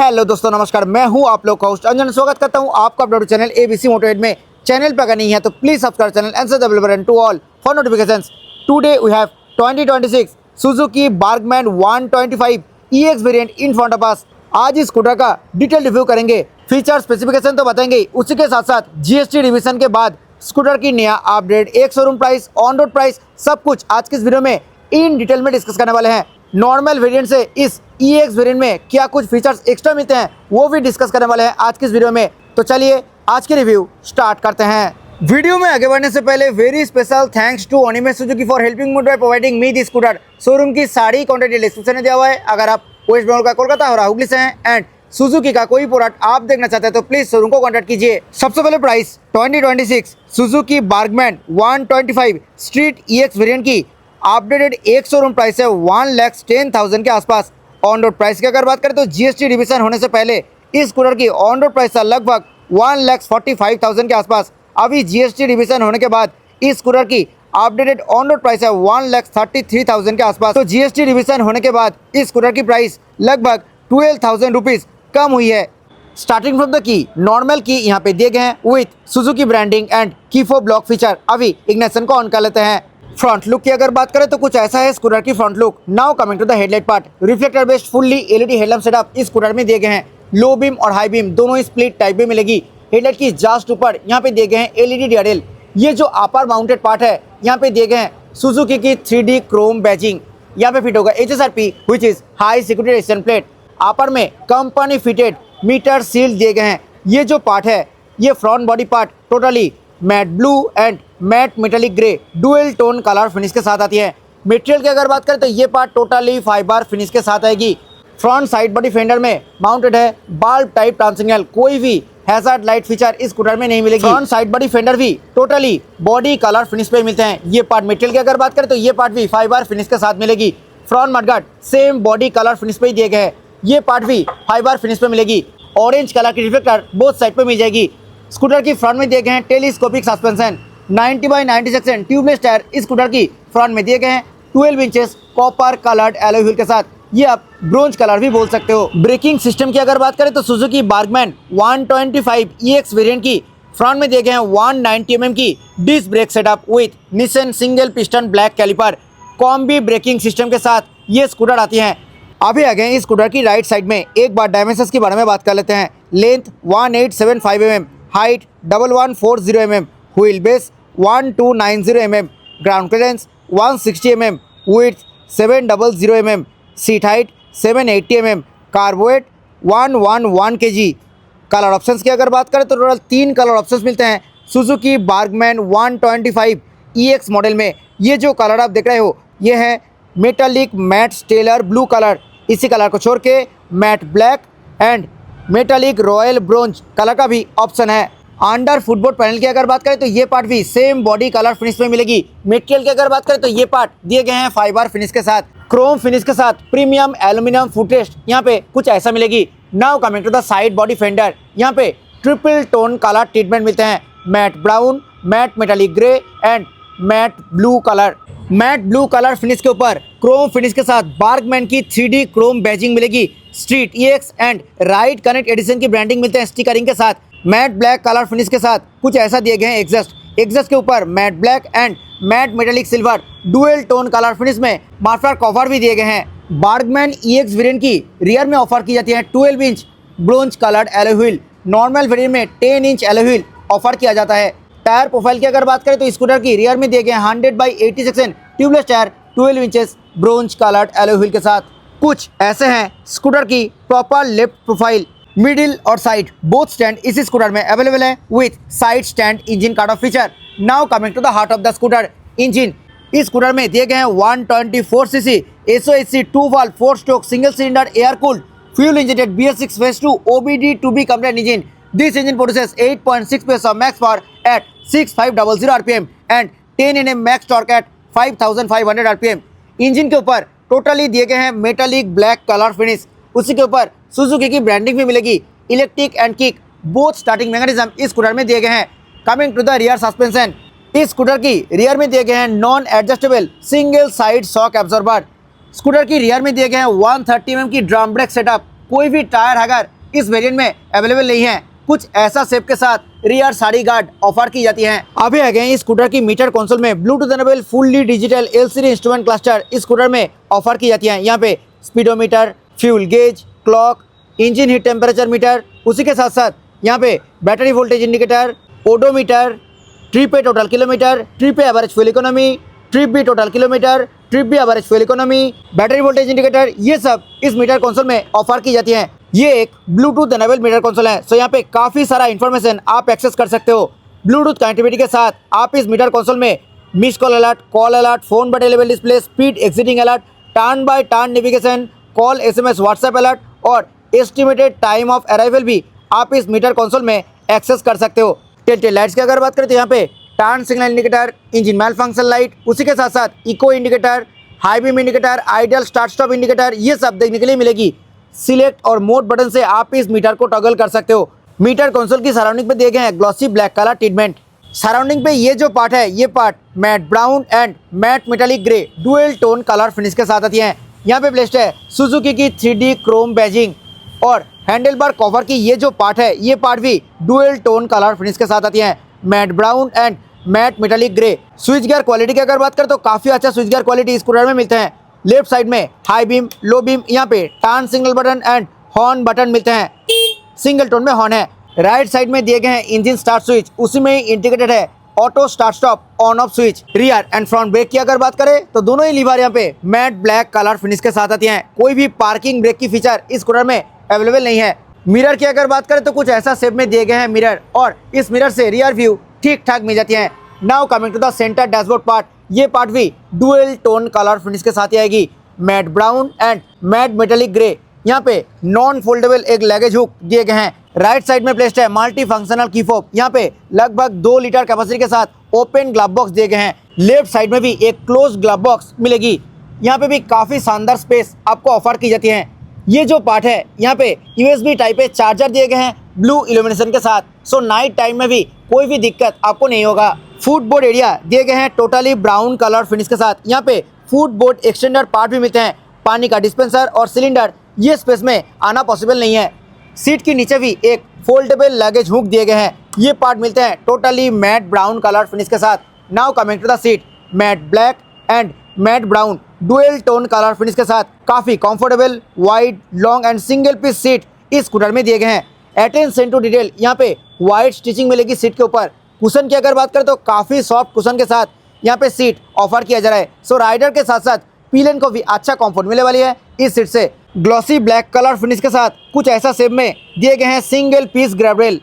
Hello दोस्तों, नमस्कार। मैं हूं आप लोग का होस्ट अंजन। स्वागत करता हूं आपका अपलोड चैनल एबीसी मोटोएड में। चैनल पर अगर नहीं है तो please subscribe channel and set the bell button to all for notifications. Today we have 2026 Suzuki Burgman 125 EX variant in front of us. आज इस स्कूटर का डिटेल रिव्यू करेंगे, फीचर स्पेसिफिकेशन तो बताएंगे, उसी के साथ साथ जीएसटी रिविजन के बाद स्कूटर की नया अपडेट, एक showroom price, on road price, सब कुछ आज की इस वीडियो में इन डिटेल में डिस्कस करने वाले हैं। नॉर्मल वेरिएंट से इस EX वेरिएंट में क्या कुछ फीचर्स एक्स्ट्रा मिलते हैं वो भी डिस्कस करने वाले हैं आज की इस वीडियो में। तो चलिए आज की रिव्यू स्टार्ट करते हैं। वीडियो में आगे बढ़ने से पहले वेरी स्पेशल थैंक्स टू ओनिमे Suzuki for helping me by providing me this scooter. Showroom की सारी कॉन्टैक्ट डिस्क्रिप्शन में दिया हुआ है। अगर आप वेस्ट बंगाल का कोलकाता और हुगली से हैं एंड सुजुकी का कोई प्रोडक्ट आप देखना चाहते हैं तो प्लीज शोरूम को कॉन्टैक्ट कीजिए। सबसे पहले price 2026 Suzuki Burgman 125 street EX variant की अपडेटेड एक शोरूम प्राइस है 1,10,000 के आसपास। ऑन रोड प्राइस की अगर बात करें तो जीएसटी रिविजन होने से पहले इस स्कूटर की ऑन रोड प्राइस था लगभग 1,45,000 के आसपास। अभी जीएसटी रिविजन होने के बाद इस स्कूटर की अपडेटेड ऑन रोड प्राइस है 1,33,000 के आसपास। तो जीएसटी रिविजन होने के बाद इस स्कूटर की प्राइस लगभग 12,000 रुपीज़ कम हुई है। Starting from the key, normal की यहाँ पे दिए गए हैं विथ सुजुकी ब्रांडिंग एंड की 4 ब्लॉक फीचर। अभी इग्निशन को ऑन कर लेते हैं। फ्रंट लुक की अगर बात करें तो कुछ ऐसा है स्कूटर की front look. Now coming to the headlight part, reflector based fully LED headlamp setup इस स्कूटर में दिए गए हैं। लो बीम और हाई बीम दोनों ही स्प्लिट टाइप में मिलेगी। हेडलाइट की जस्ट ऊपर यहाँ पे दिए गए हैं LED DRL। ये जो अपर माउंटेड पार्ट है यहाँ पे दिए गए हैं सुजुकी की 3D क्रोम बैजिंग। यहाँ पे फिट होगा HSRP which is high security resistant plate. Upper में कंपनी फिटेड मीटर सील दिए गए हैं। ये जो पार्ट है ये front body part totally matte blue and matte metallic grey dual tone colour finish के साथ आती है। मटेरियल की अगर बात करें तो ये पार्ट टोटली फाइबर फिनिश के साथ आएगी। फ्रंट साइड बॉडी फेंडर में माउंटेड है बल्ब टाइप टर्न सिग्नल। कोई भी हैजार्ड लाइट फीचर इस स्कूटर में नहीं मिलेगी। फ्रंट साइड बॉडी फेंडर भी टोटली बॉडी कलर फिनिश पे मिलते हैं। ये पार्ट मटेरियल की अगर बात करें तो ये पार्ट भी फाइबर फिनिश के साथ मिलेगी। Front mudguard same body colour finish पे ही दिए गए हैं। ये पार्ट भी फाइबर फिनिश पे मिलेगी। ऑरेंज कलर की रिफ्लेक्टर बोथ साइड पे मिल जाएगी। स्कूटर की फ्रंट में दिए गए हैं telescopic suspension. 90/90 section tubeless tyre इस स्कूटर की फ्रंट में दिए गए हैं। 12 inches copper coloured alloy wheel के साथ, ये आप ब्रोंज कलर भी बोल सकते हो। ब्रेकिंग सिस्टम की अगर बात करें तो सुजुकी बार्गमैन 125 EX वेरिएंट की फ्रंट में दिए गए हैं 190 mm की disc brake setup with Nissin single piston black caliper combi braking system के साथ ये स्कूटर आती हैं। अभी आ गए इस स्कूटर की राइट साइड में। एक बार डायमेंशंस के बारे में बात कर लेते हैं। Length 1875 mm, height 1140 mm, wheel base 1290 mm, ground clearance 160 mm, width 700 mm, seat height 780 mm, कार्बोवेट 111 kg। Colour options की अगर बात करें तो टोटल 3 कलर ऑप्शंस मिलते हैं सुजुकी बार्गमैन 125 EX मॉडल में। ये जो कलर आप देख रहे हो ये है metallic matte stellar blue colour. इसी कलर को छोड़ के matte black and metallic royal bronze colour का भी ऑप्शन है। अंडर फुटबोर्ड पैनल की अगर बात करें तो ये पार्ट भी सेम बॉडी कलर फिनिश में मिलेगी। मटेरियल की अगर बात करें तो ये पार्ट दिए गए हैं फाइबर फिनिश के साथ, क्रोम फिनिश के साथ। प्रीमियम एल्यूमिनियम फुटरेस्ट यहाँ पे कुछ ऐसा मिलेगी। Now coming to the side body fender, यहाँ पे ट्रिपल टोन कलर ट्रीटमेंट मिलते हैं। Matte brown, matte metallic grey and matte blue colour. Matte blue colour finish के ऊपर क्रोम फिनिश के साथ बार्गमैन की 3D क्रोम बैजिंग मिलेगी। Street EX and ride connect edition की ब्रांडिंग मिलते हैं स्टिकरिंग के साथ। मैट ब्लैक कलर फिनिश के साथ कुछ ऐसा दिए गए हैं एग्जस्ट के ऊपर matte black and matte metallic silver dual tone colour finish में मफलर कवर भी दिए गए हैं। बार्गमैन EX वेरिएंट की रियर में ऑफर की जाती है 12 inch bronze coloured alloy wheel. Normal variant में 10 इंच एलॉय व्हील ऑफर किया जाता है। टायर प्रोफाइल की अगर बात करें तो स्कूटर की रियर में दिए गए 100/80 section tubeless tyre 12 inches bronze coloured alloy wheel के साथ। कुछ ऐसे हैं स्कूटर की प्रॉपर लेफ्ट प्रोफाइल। मिडिल और साइड बोथ स्टैंड इस स्कूटर में अवेलेबल है with side stand engine cut off feature. Now coming to the heart of the scooter, engine. इस स्कूटर में दिए गए हैं 124 cc SOHC 2 valve 4 stroke single cylinder air cooled fuel injected BS6 phase 2 OBD to be complaint engine. This engine produces 8.6 PS of max power at 6500 RPM and 10 Nm max torque at 5500 RPM। Engine के ऊपर totally दिए गए हैं metallic black colour finish. उसी के ऊपर Suzuki की branding भी मिलेगी। Electric and kick both starting mechanism इस स्कूटर में दिए गए हैं। Coming to the rear suspension, इस स्कूटर की रियर में दिए गए हैं non adjustable single side shock absorber. Scooter की रियर में दिए गए हैं 130 mm की ड्रम ब्रेक सेटअप कोई भी टायर अगर इस वेरिएंट में अवेलेबल नहीं है। कुछ ऐसा शेप के साथ रियर साइड गार्ड ऑफर की जाती है। अभी आ गए इस स्कूटर की मीटर कंसोल में Bluetooth enable fully digital LCD instrument cluster इस स्कूटर में ऑफर की जाती है। यहाँ पे speedometer, fuel gauge, clock, engine heat temperature meter, उसी के साथ साथ यहाँ पे battery voltage indicator, odometer, trip पे टोटल किलोमीटर, ट्रिप पे average fuel economy, trip B total kilometre, trip B average fuel economy, battery voltage indicator, ये सब इस मीटर कंसोल में ऑफर की जाती है। ये एक ब्लूटूथ एनेबल मीटर कंसोल है। सो यहाँ पे काफ़ी सारा इन्फॉर्मेशन आप एक्सेस कर सकते हो। ब्लूटूथ कनेक्टिविटी के साथ आप इस मीटर कंसोल में miss call alert, phone but available display, speed exceeding alert, turn by turn navigation, call, SMS, WhatsApp alert और एस्टिमेटेड टाइम ऑफ अराइवल भी आप इस मीटर कंसोल में एक्सेस कर सकते हो। टेल लाइट्स की अगर बात करें तो यहाँ पे turn signal indicator, engine malfunction light, उसी के साथ साथ eco indicator, high beam indicator, idle start stop indicator, ये सब देखने के लिए मिलेगी। सिलेक्ट और मोड बटन से आप इस मीटर को टॉगल कर सकते हो। मीटर कंसोल की सराउंडिंग पे दिए गए हैं glossy black colour treatment. Surrounding पे ये जो पार्ट है, ये part matte brown and matte metallic grey dual tone colour finish के साथ आती है। यहाँ पे प्लेस्ड है सुजुकी की 3D क्रोम बैजिंग और हैंडल बार कवर की ये जो पार्ट है, ये पार्ट भी डुअल टोन कलर फिनिश के साथ आती है, matte brown and matte metallic grey. Switch gear quality की अगर बात करें तो काफ़ी अच्छा स्विच गियर क्वालिटी इस स्कूटर में मिलते हैं। लेफ्ट साइड में हाई बीम, लो बीम, यहाँ पे turn signal button and horn button मिलते हैं। सिंगल टोन में हॉर्न है। राइट साइड में दिए गए हैं इंजन स्टार्ट स्विच, उसी में ही इंटीग्रेटेड है auto start stop on off switch. Rear and front brake की अगर बात करें तो दोनों ही लीवर यहाँ पे मैट ब्लैक कलर फिनिश के साथ आती हैं। कोई भी पार्किंग ब्रेक की फीचर इस स्कूटर में अवेलेबल नहीं है। मिरर की अगर बात करें तो कुछ ऐसा शेप में दिए गए हैं मिरर और इस मिरर से रियर व्यू ठीक ठाक मिल जाती है। Now coming to the centre dashboard part, ये पार्ट भी डुअल टोन कलर फिनिश के साथ ही आएगी, matte brown and matte metallic grey. यहाँ पे नॉन फोल्डेबल एक लगेज हुक दिए गए हैं। राइट साइड में प्लेस्ड है मल्टी फंक्शनल की फोब, यहाँ पे लगभग 2 लीटर कैपेसिटी के साथ ओपन ग्लव बॉक्स दिए गए हैं। लेफ्ट साइड में भी एक क्लोज ग्लव बॉक्स मिलेगी। यहाँ पे भी काफ़ी शानदार स्पेस आपको ऑफर की जाती है। ये जो पार्ट है, यहाँ पे USB टाइप पे चार्जर दिए गए हैं ब्लू इल्यूमिनेशन के साथ। सो नाइट टाइम में भी कोई भी दिक्कत आपको नहीं होगा। फुट बोर्ड एरिया दिए गए हैं टोटली ब्राउन कलर फिनिश के साथ। यहाँ पे फुट बोर्ड एक्सटेंडर पार्ट भी मिलते हैं। पानी का डिस्पेंसर और सिलेंडर ये स्पेस में आना पॉसिबल नहीं है। सीट के नीचे भी एक फोल्डेबल लगेज हुक दिए गए हैं। ये पार्ट मिलते हैं totally matte brown colour finish के साथ। Now coming to the seat, matte black and matte brown dual tone colour finish के साथ काफ़ी comfortable, wide, long and single piece seat इस स्कूटर में दिए गए हैं। अटेंशन टू डिटेल, यहाँ पे वाइड स्टिचिंग मिलेगी सीट के ऊपर। कुशन की अगर बात करें तो काफ़ी सॉफ्ट कुशन के साथ यहाँ पे सीट ऑफर किया जा रहा है। सो राइडर के साथ साथ पिलियन को भी अच्छा कंफर्ट मिलने वाली है इस सीट से। ग्लॉसी ब्लैक कलर फिनिश के साथ कुछ ऐसा शेप में दिए गए हैं single piece grab rail.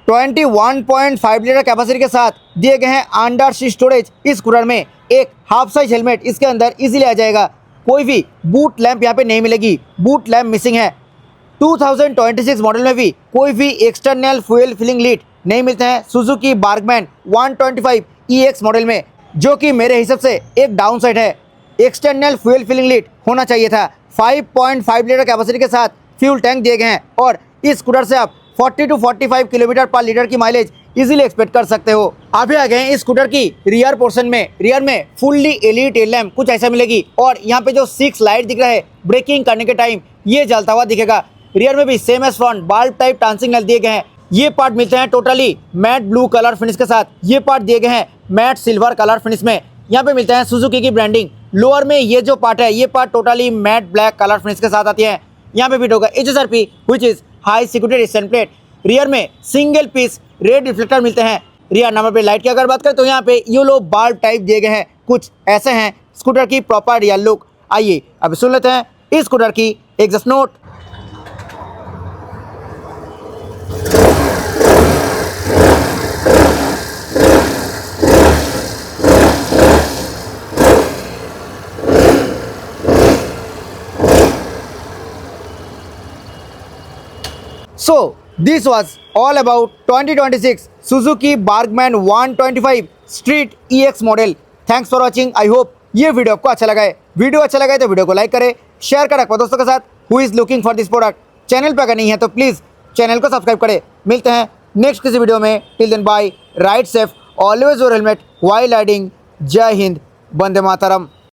21.5 litre capacity के साथ दिए गए हैं अंडर सीट स्टोरेज इस स्कूटर में। एक हाफ साइज हेलमेट इसके अंदर इजीली आ जाएगा। कोई भी बूट लैंप यहाँ पे नहीं मिलेगी, बूट लैंप मिसिंग है। 2026 मॉडल में भी कोई भी एक्सटर्नल फ्यूल फिलिंग लीड नहीं मिलते हैं सुजुकी बार्गमैन 125 EX मॉडल में, जो कि मेरे हिसाब से एक डाउन साइड है। एक्सटर्नल फ्यूल फिलिंग लीड होना चाहिए था। 5.5 लीटर कैपेसिटी के साथ फ्यूल टैंक दिए गए हैं और इस स्कूटर से आप 40 to 45 किलोमीटर पर लीटर की माइलेज इजीली एक्सपेक्ट कर सकते हो। अभी आ गए हैं इस स्कूटर की रियर पोर्शन में। रियर में फुल्ली LED टेल लैम्प कुछ ऐसा मिलेगी और यहाँ पे जो 6 लाइट दिख रहा है ब्रेकिंग करने के टाइम ये जलता हुआ दिखेगा। रियर में भी same as front bulb type turning null दिए गए हैं। ये पार्ट मिलते हैं totally matte blue colour finish के साथ। ये पार्ट दिए गए हैं मैट सिल्वर कलर फिनिश में। यहाँ पे मिलते हैं सुजुकी की ब्रांडिंग। लोअर में ये जो पार्ट है, ये part totally matte black colour finish के साथ आती है। यहाँ पे फिट होगा HSRP which is high security resistant plate. Rear में सिंगल पीस रेड रिफ्लेक्टर मिलते हैं। रियर नंबर प्लेट लाइट की अगर बात करें तो यहाँ पे येलो बल्ब टाइप दिए गए हैं। कुछ ऐसे हैं स्कूटर की प्रॉपर रियल लुक। आइए अब सुन लेते हैं इस स्कूटर की exhaust note. So this was all about 2026 Suzuki Bargman 125 Street EX model. Thanks for watching. I hope ये वीडियो आपको अच्छा लगा है। वीडियो अच्छा लगा है तो वीडियो को लाइक करें, शेयर करें अपने दोस्तों के साथ who is looking for this product. Channel पर अगर नहीं है तो प्लीज़ चैनल को सब्सक्राइब करें। मिलते हैं नेक्स्ट किसी वीडियो में। Till then bye, ride safe, always wear helmet while riding. जय हिंद, वंदे मातरम।